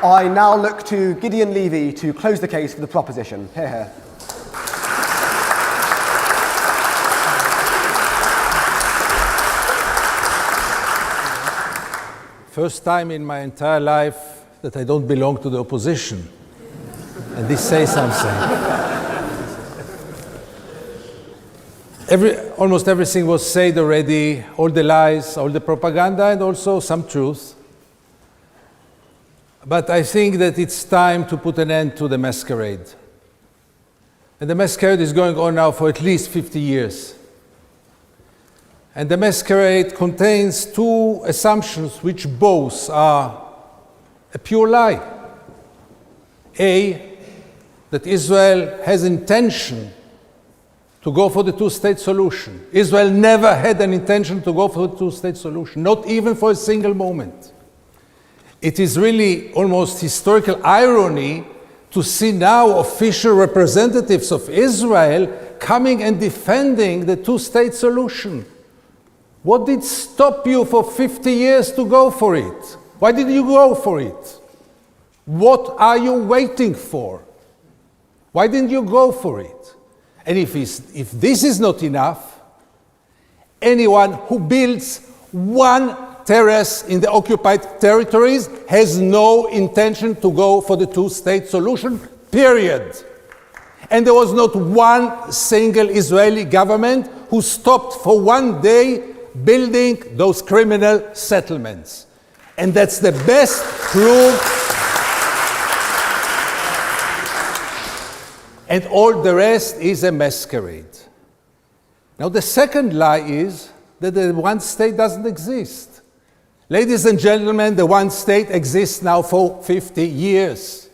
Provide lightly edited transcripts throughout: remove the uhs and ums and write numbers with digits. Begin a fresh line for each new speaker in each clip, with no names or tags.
I now look to Gideon Levy to close the case for the proposition. Hear, hear.
First time in my entire life that I don't belong to the opposition. And this says something. Almost everything was said already, all the lies, all the propaganda, and also some truth. But I think that it's time to put an end to the masquerade. And the masquerade is going on now for at least 50 years. And the masquerade contains two assumptions which both are a pure lie. A, that Israel has intention to go for the two-state solution. Israel never had an intention to go for the two-state solution, not even for a single moment. It is really almost historical irony to see now official representatives of Israel coming and defending the two-state solution. What did stop you for 50 years to go for it? Why did you go for it? What are you waiting for? Why didn't you go for it? And if this is not enough, anyone who builds one terrace in the occupied territories has no intention to go for the two-state solution, period. And there was not one single Israeli government who stopped for one day building those criminal settlements. And that's the best proof. And all the rest is a masquerade. Now, the second lie is that the one state doesn't exist. Ladies and gentlemen, the one state exists now for 50 years.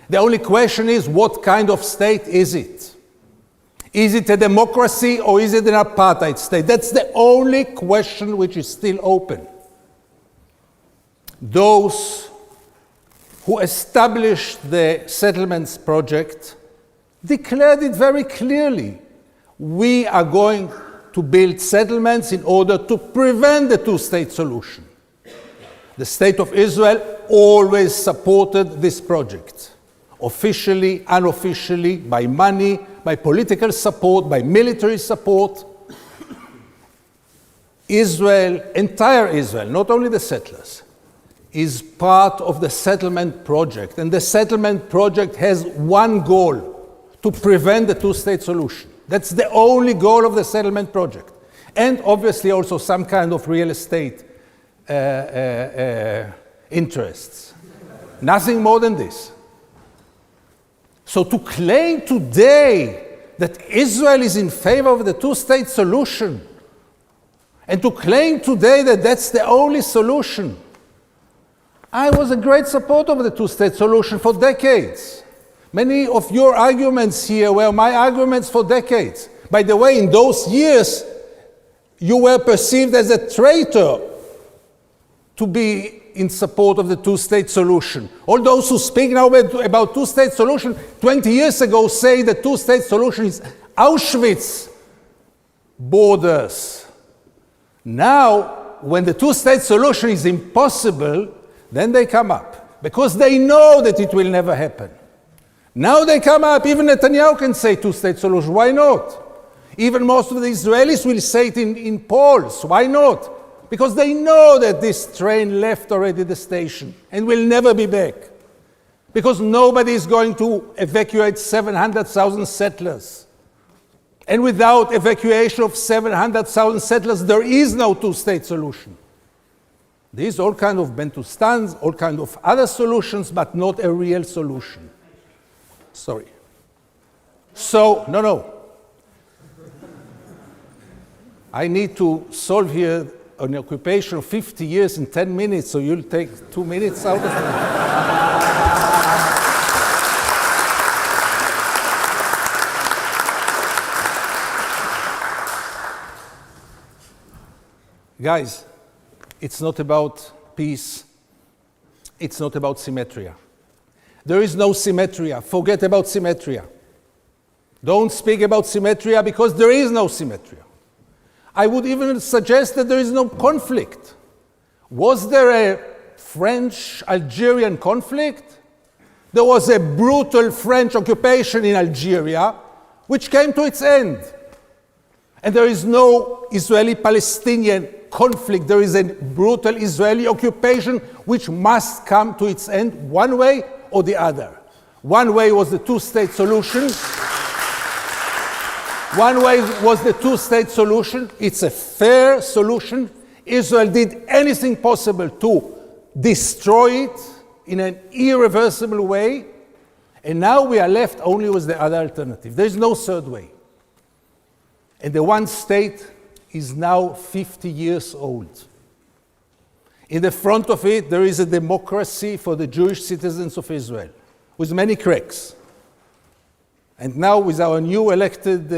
The only question is, what kind of state is it? Is it a democracy or is it an apartheid state? That's the only question which is still open. Those who established the settlements project declared it very clearly. We are going to build settlements in order to prevent the two-state solution. The State of Israel always supported this project, officially, unofficially, by money, by political support, by military support. Israel, entire Israel, not only the settlers, is part of the settlement project. And the settlement project has one goal: to prevent the two-state solution. That's the only goal of the settlement project. And obviously also some kind of real estate interests. Nothing more than this. So to claim today that Israel is in favor of the two-state solution, and to claim today that that's the only solution. I was a great supporter of the two-state solution for decades. Many of your arguments here were my arguments for decades. By the way, in those years, you were perceived as a traitor to be in support of the two-state solution. All those who speak now about two-state solution 20 years ago say the two-state solution is Auschwitz borders. Now, when the two-state solution is impossible, then they come up, because they know that it will never happen. Now they come up, even Netanyahu can say two-state solution, why not? Even most of the Israelis will say it in polls, why not? Because they know that this train left already the station and will never be back. Because nobody is going to evacuate 700,000 settlers. And without evacuation of 700,000 settlers, there is no two-state solution. There is all kind of Bentustans, all kind of other solutions, but not a real solution. Sorry. So, no. I need to solve here an occupation of 50 years in 10 minutes, so you'll take 2 minutes out of me. Guys, it's not about peace. It's not about symmetria. There is no symmetria. Forget about symmetria. Don't speak about symmetria, because there is no symmetria. I would even suggest that there is no conflict. Was there a French-Algerian conflict, there was a brutal French occupation in Algeria, which came to its end. And there is no Israeli-Palestinian conflict. There is a brutal Israeli occupation which must come to its end one way or the other. One way was the two-state solution. One way was the two-state solution. It's a fair solution. Israel did anything possible to destroy it in an irreversible way. And now we are left only with the other alternative. There is no third way. And the one state is now 50 years old. In the front of it, there is a democracy for the Jewish citizens of Israel, with many cracks. And now with our new elected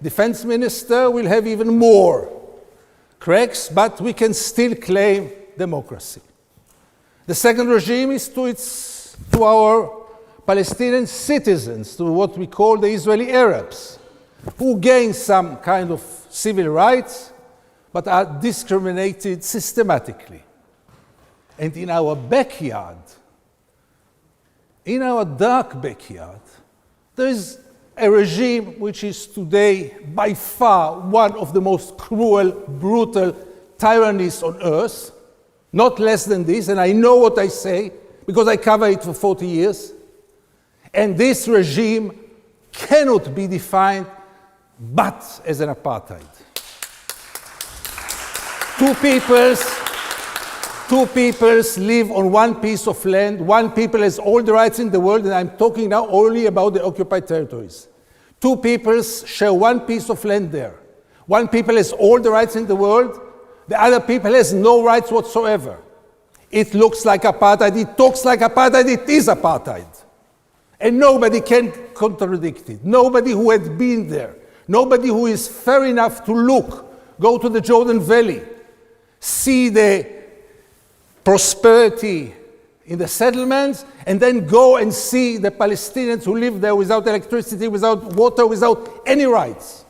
defense minister, we'll have even more cracks, but we can still claim democracy. The second regime is to our Palestinian citizens, to what we call the Israeli Arabs, who gain some kind of civil rights, but are discriminated systematically. And in our backyard, in our dark backyard, there is a regime which is today by far one of the most cruel, brutal tyrannies on earth, not less than this, and I know what I say because I cover it for 40 years. And this regime cannot be defined but as an apartheid. Two peoples live on one piece of land. One people has all the rights in the world, and I'm talking now only about the occupied territories. Two peoples share one piece of land there. One people has all the rights in the world. The other people has no rights whatsoever. It looks like apartheid. It talks like apartheid. It is apartheid. And nobody can contradict it. Nobody who had been there. Nobody who is fair enough to look, go to the Jordan Valley, see the prosperity in the settlements, and then go and see the Palestinians who live there without electricity, without water, without any rights.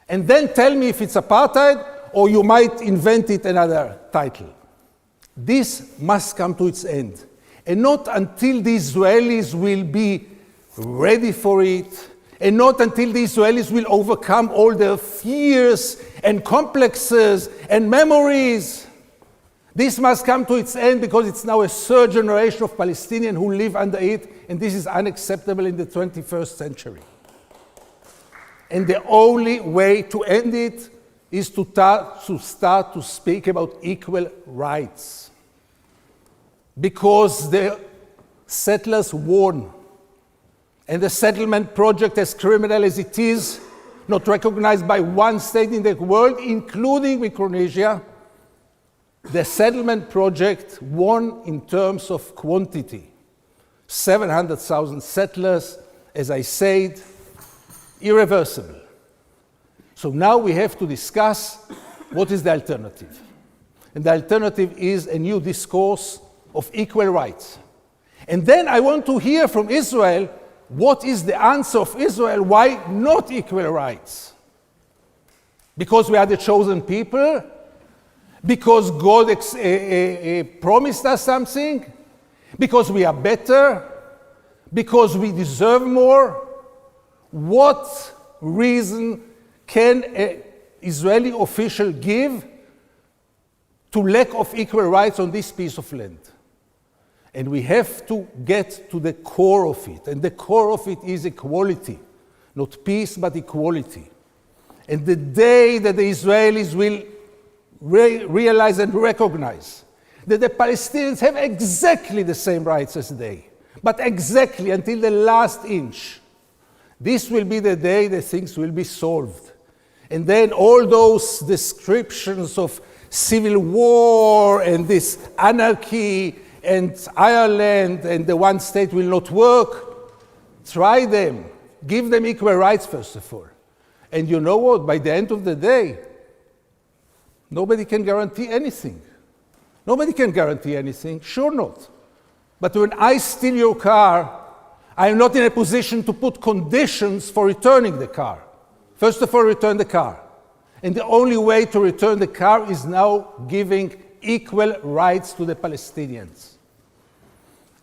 And then tell me if it's apartheid, or you might invent it another title. This must come to its end. And not until the Israelis will be ready for it, and not until the Israelis will overcome all their fears and complexes and memories. This must come to its end because it's now a third generation of Palestinians who live under it, and this is unacceptable in the 21st century. And the only way to end it is to start to speak about equal rights. Because the settlers won. And the settlement project, as criminal as it is, not recognized by one state in the world, including Micronesia, the settlement project won in terms of quantity. 700,000 settlers, as I said, irreversible. So now we have to discuss what is the alternative. And the alternative is a new discourse of equal rights. And then I want to hear from Israel, what is the answer of Israel? Why not equal rights? Because we are the chosen people? Because God promised us something? Because we are better? Because we deserve more? What reason can an Israeli official give to lack of equal rights on this piece of land? And we have to get to the core of it. And the core of it is equality. Not peace, but equality. And the day that the Israelis will realize and recognize that the Palestinians have exactly the same rights as they, but exactly until the last inch, this will be the day that things will be solved. And then all those descriptions of civil war and this anarchy and Ireland and the one state will not work, try them. Give them equal rights, first of all. And you know what? By the end of the day, nobody can guarantee anything. Nobody can guarantee anything, sure not. But when I steal your car, I am not in a position to put conditions for returning the car. First of all, return the car. And the only way to return the car is now giving equal rights to the Palestinians.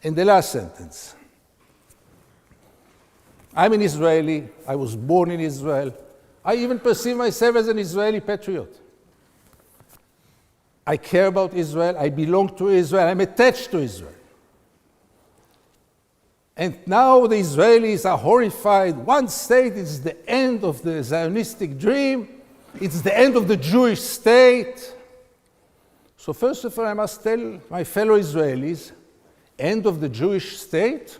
And the last sentence. I'm an Israeli. I was born in Israel. I even perceive myself as an Israeli patriot. I care about Israel. I belong to Israel. I'm attached to Israel. And now the Israelis are horrified. One state is the end of the Zionistic dream. It's the end of the Jewish state. So first of all, I must tell my fellow Israelis, end of the Jewish state?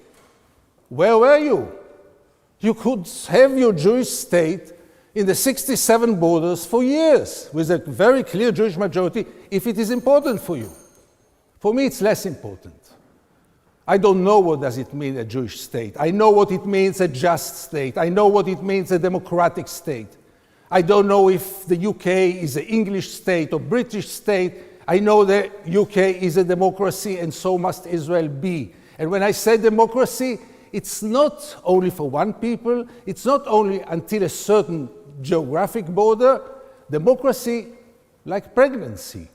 Where were you? You could have your Jewish state in the 67 borders for years with a very clear Jewish majority if it is important for you. For me, it's less important. I don't know what does it mean a Jewish state. I know what it means a just state. I know what it means a democratic state. I don't know if the UK is an English state or British state. I know the UK is a democracy and so must Israel be. And when I say democracy, it's not only for one people, it's not only until a certain geographic border. Democracy, like pregnancy.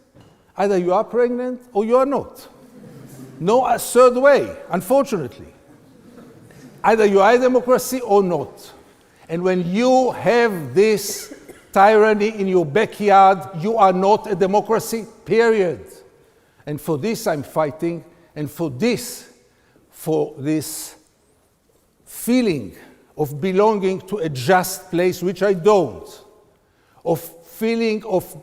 Either you are pregnant or you are not. No third way, unfortunately. Either you are a democracy or not. And when you have this tyranny in your backyard, you are not a democracy, period. And for this I'm fighting, and for this feeling of belonging to a just place, which I don't, of feeling of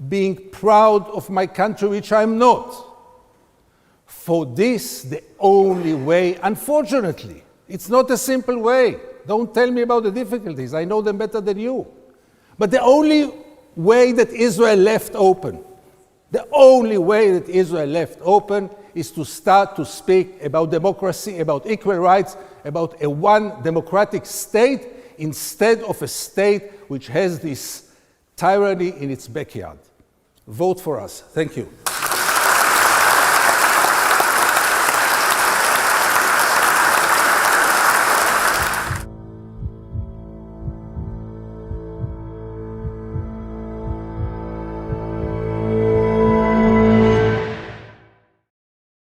being proud of my country, which I'm not. For this, the only way, unfortunately, it's not a simple way. Don't tell me about the difficulties. I know them better than you. But the only way that Israel left open, the only way that Israel left open is to start to speak about democracy, about equal rights, about a one democratic state instead of a state which has this tyranny in its backyard. Vote for us. Thank you.